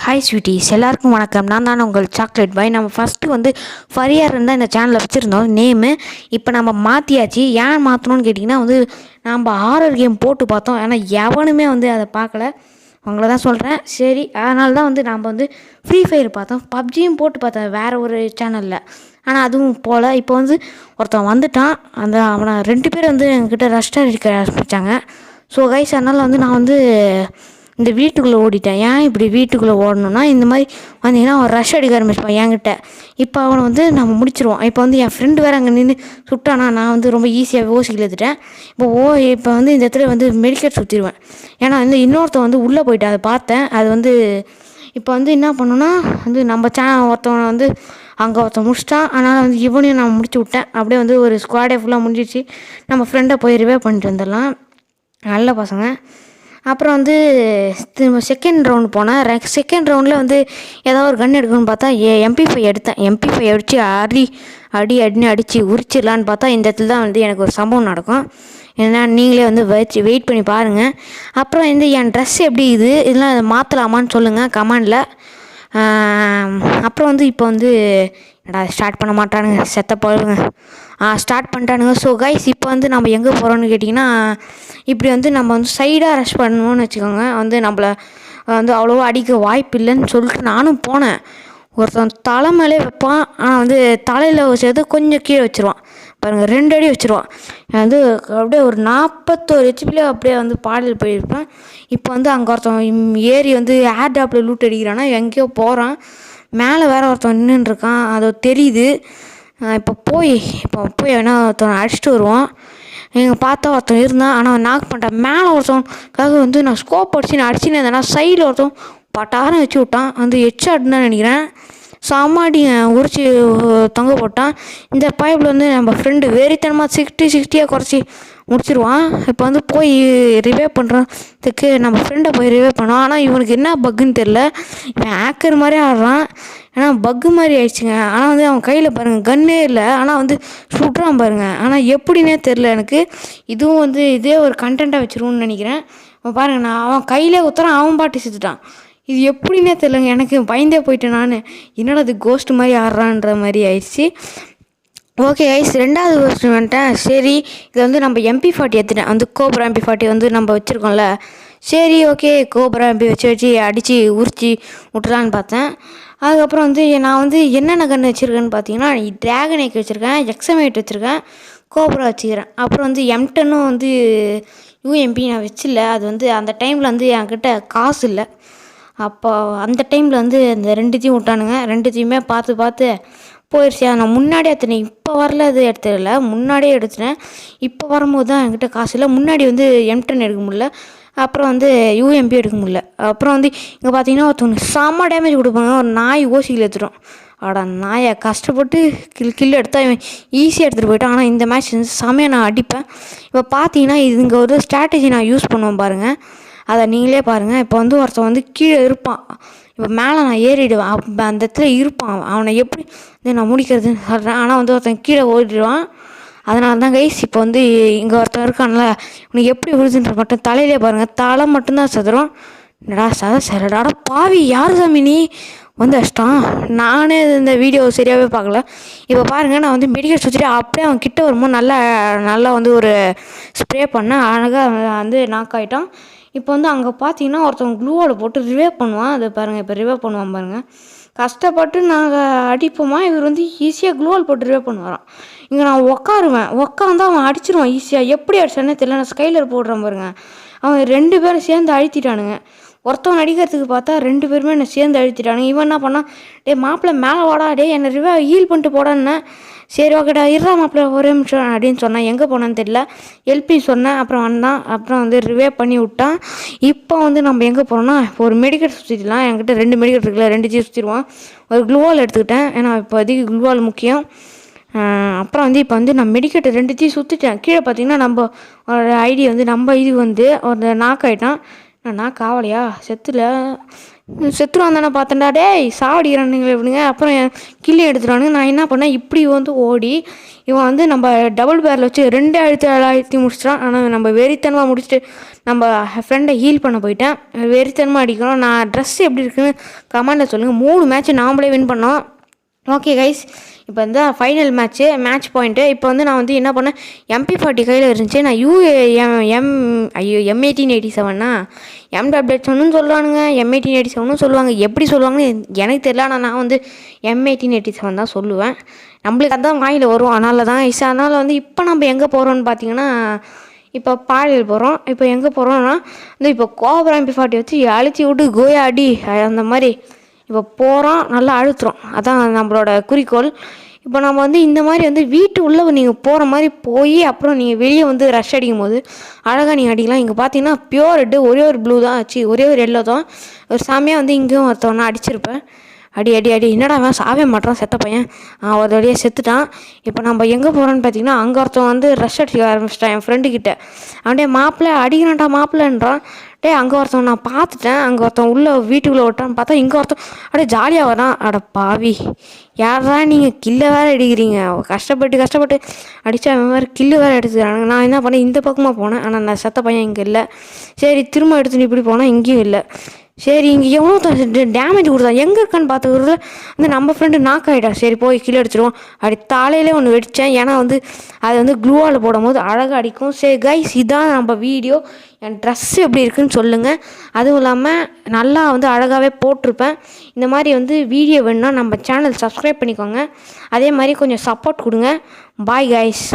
Hi sweeties, எல்லாருக்கும் வணக்கம். நான் தான் உங்கள் சாக்லேட் பாய். நம்ம ஃபஸ்ட்டு வந்து ஃபரியார் இருந்தால் இந்த சேனலில் வச்சுருந்தோம் நேமு. இப்போ நம்ம மாற்றியாச்சு. ஏன் மாற்றணும்னு கேட்டிங்கன்னா வந்து நம்ம ஹாரர் கேம் போட்டு பார்த்தோம். ஆனால் எவனுமே வந்து அதை பார்க்கல. உங்களை தான் சொல்கிறேன். சரி, அதனால தான் வந்து நம்ம வந்து ஃப்ரீ ஃபயர் பார்த்தோம். பப்ஜியும் போட்டு பார்த்தேன் வேறு ஒரு சேனலில். ஆனால் அதுவும் போல். இப்போ வந்து ஒருத்தன் வந்துட்டான். அவனை 2 பேர் வந்து எங்ககிட்ட ரெஸ்டாரண்ட் இருக்க ஆரம்பித்தாங்க. ஸோ கைஸ், அதனால் வந்து நான் வந்து இந்த வீட்டுக்குள்ளே ஓடிட்டேன். ஏன் இப்படி வீட்டுக்குள்ளே ஓடணுன்னா, இந்த மாதிரி வந்தீங்கன்னா அவன் ரஷ் அடிக்க ஆரம்பிச்சுப்பான் என்கிட்ட. இப்போ அவனை வந்து நம்ம முடிச்சிருவோம். இப்போ வந்து என் ஃப்ரெண்டு வேறு அங்கே நின்று சுட்டானா, நான் வந்து ரொம்ப ஈஸியாக ஓசிக்கில் எடுத்துட்டேன். இப்போ வந்து இந்த இடத்துல வந்து மெடிக்கேட் சுற்றிடுவேன். ஏன்னா வந்து இன்னொருத்தன் வந்து உள்ளே போயிட்டு அதை பார்த்தேன். அது வந்து இப்போ வந்து என்ன பண்ணோன்னா வந்து நம்ம ஒருத்தவனை வந்து அங்கே ஒருத்தன் முடிச்சிட்டான். அதனால் வந்து இவனையும் நான் முடிச்சு விட்டேன். அப்படியே வந்து ஒரு ஸ்குவாடே ஃபுல்லாக முடிஞ்சிச்சு. நம்ம ஃப்ரெண்டை போய் ரிவே பண்ணிட்டு வந்துடலாம். நல்ல பசங்க. அப்புறம் வந்து செகண்ட் ரவுண்டு போனேன். செகண்ட் ரவுண்டில் வந்து ஏதோ ஒரு கன் எடுக்கணும்னு பார்த்தா MP5 எடுத்தேன். MP5 அடித்து அடின்னு அடித்து உரிச்சிடலான்னு பார்த்தா இந்த இடத்துல தான் வந்து எனக்கு ஒரு சம்பவம் நடக்கும். ஏன்னா நீங்களே வந்து வெயிட் பண்ணி பாருங்கள். அப்புறம் வந்து என் ட்ரெஸ் எப்படி இதெல்லாம் மாற்றலாமான்னு சொல்லுங்கள் கமெண்டில். அப்புறம் வந்து இப்போ வந்து ஸ்டார்ட் பண்ண மாட்டானுங்க, செத்த போடுங்க. ஸ்டார்ட் பண்ணிட்டானுங்க. ஸோ கைஸ், இப்போ வந்து நம்ம எங்கே போகிறோன்னு கேட்டிங்கன்னா, இப்படி வந்து நம்ம வந்து சைடாக ரஷ் பண்ணணும்னு வச்சுக்கோங்க. வந்து நம்மளை வந்து அவ்வளோவா அடிக்க வாய்ப்பு இல்லைன்னு சொல்லிட்டு நானும் போனேன். ஒருத்தன் தலை மேலே வைப்பான். ஆனால் வந்து தலையில் வச்சது கொஞ்சம் கீழே வச்சுருவான். பாருங்கள், 2 அடி வச்சுருவான். வந்து அப்படியே ஒரு 41 ஹெச்பிலே அப்படியே வந்து பாடல் போயிருப்பேன். இப்போ வந்து அங்கே ஒருத்தன் ஏறி வந்து ஏர் டாப்பில் லூட் அடிக்கிறான்னா எங்கேயோ போகிறான். மேலே வேறு ஒருத்தன் நின்றுருக்கான், அது தெரியுது. இப்போ போய் வேணா ஒருத்தனை அடிச்சுட்டு வருவான். எங்கள் பார்த்தா ஒருத்தன் இருந்தான், ஆனால் நாக் பண்ணிட்டான். மேலே ஒருத்தவனுக்காக வந்து நான் ஸ்கோப் அடிச்சு நான் அடிச்சுன்னு இருந்தேன்னா சைடில் ஒருத்தன் பட்டாரம் வச்சு விட்டான். வந்து ஹெட்ஷாட்னு தான் நினைக்கிறேன். சாமாடி உரிச்சு தொங்க போட்டான். இந்த பைப்பில் வந்து நம்ம ஃப்ரெண்டு வெறித்தனமாக 60 குறைச்சி முடிச்சிருவான். இப்போ வந்து போய் ரிவே பண்ணுறதுக்கு நம்ம ஃப்ரெண்டை போய் ரிவே பண்ணுவான். ஆனால் இவனுக்கு என்ன பக்குன்னு தெரில. இவன் ஹேக்கர் மாதிரி ஆடுறான். ஏன்னா பக்கு மாதிரி ஆயிடுச்சுங்க. ஆனால் வந்து அவன் கையில் பாருங்கள் கன்னே இல்லை, ஆனால் வந்து சுட்றான் பாருங்கள். ஆனால் எப்படின்னே தெரில எனக்கு. இதுவும் வந்து இதே ஒரு கண்டென்ட்டாக வச்சுருவோன்னு நினைக்கிறேன். பாருங்கள், நான் அவன் கையிலே ஊற்றுறான், அவன் பாட்டு செத்துட்டான். இது எப்படின்னே தெரிலங்க. எனக்கு பயந்தே போயிட்டேன் நான். என்னடா அது கோஸ்ட் மாதிரி ஆடுறான்ற மாதிரி ஆயிடுச்சு. ஓகே கைஸ், 2வது வருஷம் வந்துட்டேன். சரி, இது வந்து நம்ம MP40 எடுத்துட்டேன். வந்து கோப்ரா MP40 வந்து நம்ம வச்சுருக்கோம்ல. சரி, ஓகே, கோப்ரா MP வச்சு அடித்து உரிச்சு விட்டுலான்னு பார்த்தேன். அதுக்கப்புறம் வந்து நான் வந்து என்னென்ன கன்று வச்சுருக்கேன்னு பார்த்தீங்கன்னா, ட்ராகன் ஏக் வச்சுருக்கேன், எக்ஸமேட் வச்சுருக்கேன், கோப்ரா வச்சுக்கிறேன். அப்புறம் வந்து M10 வந்து UMP நான் வச்சில்ல. அது வந்து அந்த டைமில் வந்து என்கிட்ட காசு இல்லை. அப்போ அந்த டைமில் வந்து இந்த 2த்தையும் விட்டானுங்க. 2த்தையுமே பார்த்து போயிடுச்சு. நான் முன்னாடியே எடுத்துனேன். இப்போ வரல, அது எடுத்துடல, முன்னாடியே எடுத்துனேன். இப்போ வரும்போது தான் என்கிட்ட காசு இல்லை. முன்னாடி வந்து M10 எடுக்க முடியல. அப்புறம் வந்து UMP எடுக்க முடியல. அப்புறம் வந்து இங்கே பார்த்தீங்கன்னா ஒருத்தவங்க செம்ம டேமேஜ் கொடுப்பாங்க. ஒரு நாய் ஓசியில் எடுத்துட்டோம். நாயை கஷ்டப்பட்டு கில் எடுத்தால் இவன் ஈஸியாக எடுத்துகிட்டு போயிட்டான். ஆனால் இந்த மேட்ச் வந்து செம்மையாக நான் அடிப்பேன். இப்போ பார்த்தீங்கன்னா இங்கே ஒரு ஸ்ட்ராட்டஜி நான் யூஸ் பண்ணுவேன் பாருங்கள். அதை நீங்களே பாருங்கள். இப்போ வந்து ஒருத்தன் வந்து கீழே இருப்பான். இப்போ மேலே நான் ஏறிடுவேன். அப்போ அந்த இடத்துல இருப்பான். அவனை எப்படி நான் முடிக்கிறதுன்னு சொல்கிறேன். ஆனால் வந்து ஒருத்தன் கீழே ஓடிடுவான். அதனால தான் கைஸ், இப்போ வந்து இங்கே ஒருத்தன் இருக்கான்ல, உனக்கு எப்படி விழுதுன்ற மட்டும் தலையிலே பாருங்கள். தலை மட்டும்தான் சதுரம். என்னடா சரடாடா பாவி, யார் சாமி நீ வந்து அஷ்டம். நானே இந்த வீடியோ சரியாகவே பார்க்கல. இப்போ பாருங்கள், நான் வந்து மெடிக்கல் சுற்றிட்டு அப்படியே அவன் கிட்ட வரும்போது நல்லா வந்து ஒரு ஸ்ப்ரே பண்ணேன். அழகாக வந்து நாக் ஆகிட்டான். இப்போ வந்து அங்கே பார்த்தீங்கன்னா ஒருத்தவங்க க்ளூவோட போட்டு ரிவே பண்ணுவான். அதை பாருங்கள், இப்போ ரிவே பண்ணுவான் பாருங்கள். கஷ்டப்பட்டு நாங்கள் அடிப்போமா, இவர் வந்து ஈஸியாக க்ளூவால் போட்டு ரிவே பண்ணுவாரான். இங்கே நான் உட்காந்து அவன் அடிச்சிருவான் ஈஸியாக. எப்படி அடிச்சானே தெரியல. நான் ஸ்கைலர் போடுறேன் பாருங்கள். அவன் 2 பேரும் சேர்ந்து அழுத்திட்டானுங்க. ஒருத்தவன் அடிக்கிறதுக்கு பார்த்தா 2 பேருமே என்னை சேர்ந்து அழுத்திட்டானுங்க. இவன் என்ன பண்ணான், மாப்பிள்ளை மேலே வாடா, என்னை ரிவே ஹீல் பண்ணிட்டு போடான்னு. சரி, ஓகேடா, இருறா மாப்பிள்ளை ஒரே நிமிஷம் அப்படின்னு சொன்னான். எங்கே போனான்னு தெரியல. எல்பி சொன்னேன். அப்புறம் வந்தான். அப்புறம் வந்து ரிவே பண்ணி விட்டான். இப்போ வந்து நம்ம எங்கே போகிறோம்னா, இப்போ ஒரு மெடிக்கல் சுற்றிடலாம். என்கிட்ட 2 மெடிக்கல் இருக்குல்ல, 2 சுற்றிடுவான். ஒரு க்ளூவால் எடுத்துக்கிட்டேன். ஏன்னா இப்போ அதிக க்ளூவால் முக்கியம். அப்புறம் வந்து இப்போ வந்து நான் மெடிக்கெட்டை 2த்தையும் சுற்றிட்டேன். கீழே பார்த்தீங்கன்னா நம்ம ஒரு ஐடி வந்து நம்ம இது வந்து ஒரு நாக் ஆகிட்டான். நான் காவலையா செத்துருவான் தானே பார்த்தேன்டா. டேய் சாவடிக்கிறானுங்க இவனுங்க. அப்புறம் கில்லி எடுத்துட்டானுங்க. நான் என்ன பண்ணேன், இப்படி வந்து ஓடி இவன் வந்து நம்ம டபுள் பேரில் வச்சு 2 அழுத்தி முடிச்சிட்டான். ஆனால் நம்ம வெறித்தனமாக முடிச்சுட்டு நம்ம ஃப்ரெண்டை ஹீல் பண்ண போயிட்டேன். வெறித்தனமாக அடிக்கிறோம். நான் ட்ரெஸ் எப்படி இருக்குன்னு கமெண்டில் சொல்லுங்கள். 3 மேட்ச் நாம்ளே வின் பண்ணோம். ஓகே கைஸ், இப்போ வந்து ஃபைனல் மேட்ச் பாயிண்ட்டு. இப்போ வந்து நான் வந்து என்ன பண்ணேன், MP40 கையில் இருந்துச்சு. நான் M1887னா M77 சொல்லுவானுங்க, M1887 சொல்லுவாங்க. எப்படி சொல்லுவாங்கன்னு எனக்கு தெரியல. ஆனால் நான் வந்து M1887 தான் சொல்லுவேன். நம்மளுக்கு அதான் வாயில் வரும். அதனால தான் அதனால் வந்து இப்போ நம்ம எங்கே போகிறோன்னு பார்த்தீங்கன்னா, இப்போ பாலியல் போகிறோம். இப்போ எங்கே போகிறோன்னா வந்து இப்போ கோபுரா MP40 வச்சு அழுத்தி விட்டு கோயா அடி அந்த மாதிரி இப்போ போகிறோம். நல்லா அழுத்துறோம். அதான் நம்மளோட குறிக்கோள். இப்போ நம்ம வந்து இந்த மாதிரி வந்து வீட்டு உள்ளே நீங்கள் போகிற மாதிரி போய் அப்புறம் நீங்கள் வெளியே வந்து ரஷ் அடிக்கும் போது அழகாக நீங்கள் அடிக்கலாம். இங்கே பார்த்தீங்கன்னா பியூர் ரெட்டு, ஒரே ஒரு ப்ளூ தான் ஆச்சு, ஒரே ஒரு எல்லோ தான். ஒரு சாமியாக வந்து இங்கேயும் ஒருத்தவனா அடிச்சிருப்பேன். அடி என்னடா அவன் சாவே மாட்டான் செத்த பையன். ஒரு வழியாக செத்துட்டான். இப்போ நம்ம எங்கே போகிறோன்னு பார்த்தீங்கன்னா, அங்கே ஒருத்தன் வந்து ரஷ் அடிக்க ஆரம்பிச்சிட்டான் என் ஃப்ரெண்டுக்கிட்ட. அவன்டே மாப்பிள்ளை அடிக்கிறான்டா மாப்பிள்ளைன்றான். அங்கே ஒருத்தன் நான் பார்த்துட்டேன். அங்கே ஒருத்தன் உள்ளே வீட்டுக்குள்ளே விட்டான்னு பார்த்தா இங்கே ஒருத்தன் ஜாலியாக வரான். பாவி, யாரா நீங்கள் கில்லை வேறு அடிக்கிறீங்க. கஷ்டப்பட்டு அடித்தா அவன் வேறு கில்லு வேறு எடுத்துக்கிறானுங்க. நான் என்ன பண்ணேன், இந்த பக்கமாக போனேன். ஆனால் நான் செத்த பையன் இங்கே இல்லை. சரி திரும்ப எடுத்துன்னு இப்படி போனால் இங்கேயும் இல்லை. சரி இங்கே எவ்வளோ டேமேஜ் கொடுத்தா எங்கே இருக்கான்னு பார்த்துக்கிறது வந்து நம்ம ஃப்ரெண்டு நாக் ஆகிட்டா. சரி போய் கீழே அடிச்சிடுவோம். அப்படி தலையிலே ஒன்று வெடித்தேன். ஏன்னா வந்து அது வந்து க்ளூவால் போடும் போது அழகாக அடிக்கும். சரி கைஸ், இதான் நம்ம வீடியோ. என் ட்ரெஸ் எப்படி இருக்குன்னு சொல்லுங்கள். அதுவும் இல்லாமல் நல்லா வந்து அழகாகவே போட்டிருப்பேன். இந்த மாதிரி வந்து வீடியோ வேணுன்னா நம்ம சேனல் சப்ஸ்கிரைப் பண்ணிக்கோங்க. அதே மாதிரி கொஞ்சம் சப்போர்ட் கொடுங்க. Bye guys.